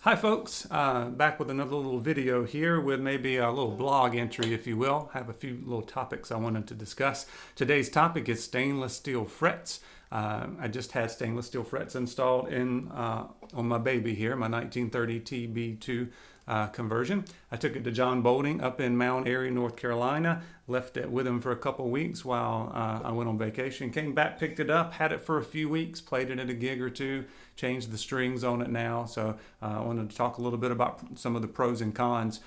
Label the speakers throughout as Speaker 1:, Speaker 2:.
Speaker 1: Hi folks, back with another little video here with maybe a little blog entry, if you will. I have a few little topics I wanted to discuss. Today's topic is stainless steel frets. I just had stainless steel frets installed on my baby here, my 1930 TB2 conversion. I took it to John Boulding up in Mount Airy, North Carolina. Left it with him for a couple weeks while I went on vacation. Came back, picked it up, had it for a few weeks, played it at a gig or two, changed the strings on it now. So I wanted to talk a little bit about some of the pros and cons.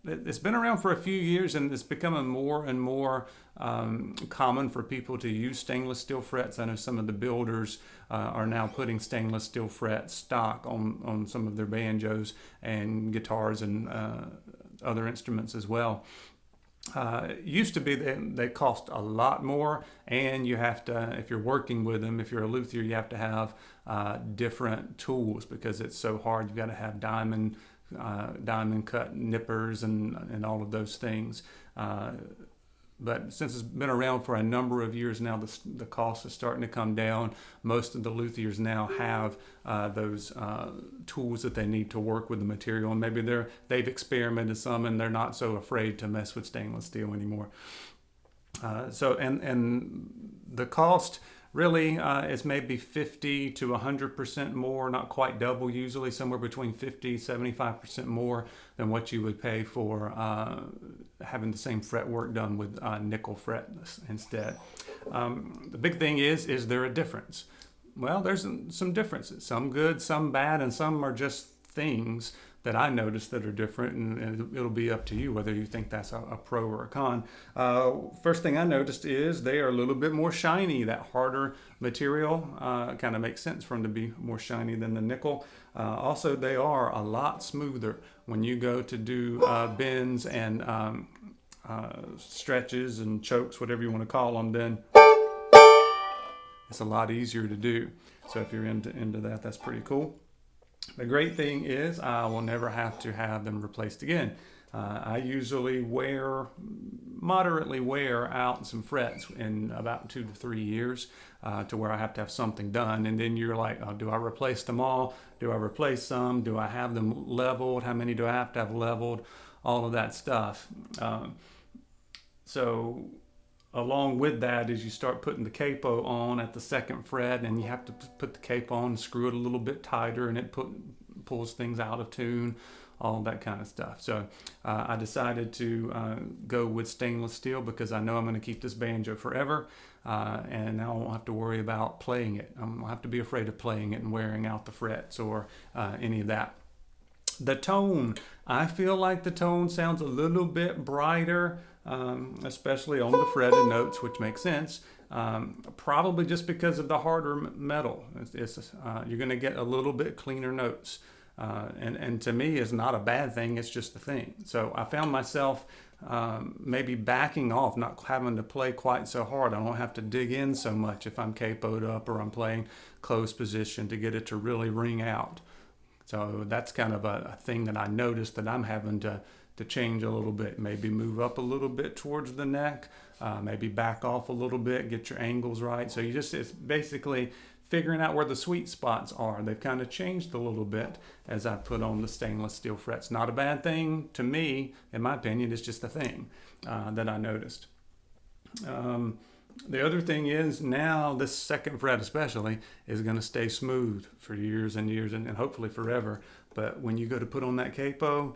Speaker 1: It's been around for a few years, and it's becoming more and more common for people to use stainless steel frets. I know some of the builders are now putting stainless steel fret stock on some of their banjos and guitars and other instruments as well. Used to be they cost a lot more, and you have to, if you're working with them, if you're a luthier, you have to have different tools because it's so hard. You've got to have diamond cut nippers and all of those things. But since it's been around for a number of years now, the cost is starting to come down. Most of the luthiers now have those tools that they need to work with the material, and maybe they've experimented some and they're not so afraid to mess with stainless steel anymore. And the cost really is maybe 50 to 100% more, not quite double, usually somewhere between 50 75% more than what you would pay for having the same fretwork done with nickel fret instead. The big thing is there a difference? Well, there's some differences, some good, some bad, and some are just things that I noticed that are different, and it'll be up to you whether you think that's a pro or a con. First thing I noticed is they are a little bit more shiny. That harder material kind of makes sense for them to be more shiny than the nickel. Also, they are a lot smoother when you go to do bends and stretches and chokes, whatever you want to call them. Then it's a lot easier to do. So if you're into that, that's pretty cool. The great thing is I will never have to have them replaced again. I usually moderately wear out some frets in about 2 to 3 years to where I have to have something done. And then you're like, oh, do I replace them all? Do I replace some? Do I have them leveled? How many do I have to have leveled? All of that stuff. So along with that is you start putting the capo on at the second fret, and you have to put the capo on and screw it a little bit tighter, and it pulls things out of tune, all that kind of stuff. So I decided to go with stainless steel because I know I'm going to keep this banjo forever, and now I won't have to worry about playing it. I won't have to be afraid of playing it and wearing out the frets or any of that. The tone, I feel like the tone sounds a little bit brighter, especially on the fretted notes, which makes sense. Probably just because of the harder metal. You're going to get a little bit cleaner notes. And to me, it's not a bad thing. It's just a thing. So I found myself maybe backing off, not having to play quite so hard. I don't have to dig in so much if I'm capoed up or I'm playing closed position to get it to really ring out. So that's kind of a thing that I noticed that I'm having to change a little bit. Maybe move up a little bit towards the neck, maybe back off a little bit, get your angles right. So it's basically figuring out where the sweet spots are. They've kind of changed a little bit as I put on the stainless steel frets. Not a bad thing to me, in my opinion. It's just a thing that I noticed. The other thing is now this second fret especially is going to stay smooth for years and years and hopefully forever. But when you go to put on that capo,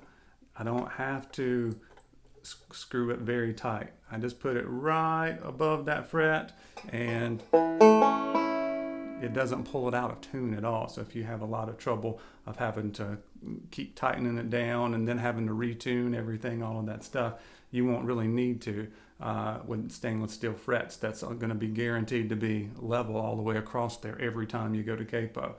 Speaker 1: I don't have to screw it very tight. I just put it right above that fret, and it doesn't pull it out of tune at all. So if you have a lot of trouble of having to keep tightening it down and then having to retune everything, all of that stuff, you won't really need to with stainless steel frets. That's going to be guaranteed to be level all the way across there every time you go to capo.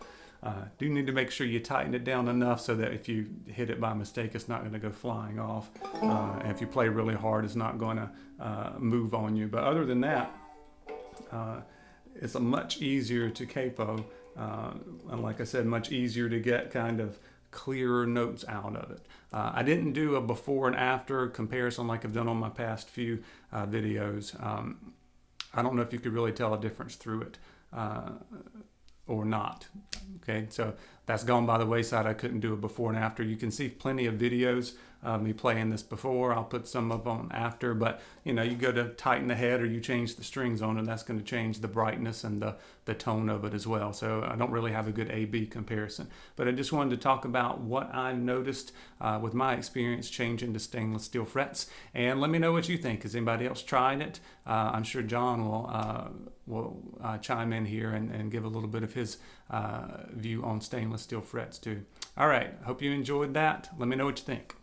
Speaker 1: Do need to make sure you tighten it down enough so that if you hit it by mistake, it's not going to go flying off. And if you play really hard, it's not going to move on you. But other than that, it's a much easier to capo. And like I said, much easier to get kind of clearer notes out of it. I didn't do a before and after comparison like I've done on my past few videos. I don't know if you could really tell a difference through it. or not. Okay, so that's gone by the wayside. I couldn't do it before and after. You can see plenty of videos of me playing this before. I'll put some up on after, but you go to tighten the head or you change the strings on it, that's going to change the brightness and the tone of it as well. So I don't really have a good A-B comparison, but I just wanted to talk about what I noticed with my experience changing to stainless steel frets, and let me know what you think. Has anybody else tried it? I'm sure John will chime in here and give a little bit of his view on stainless steel frets too. All right, hope you enjoyed that. Let me know what you think.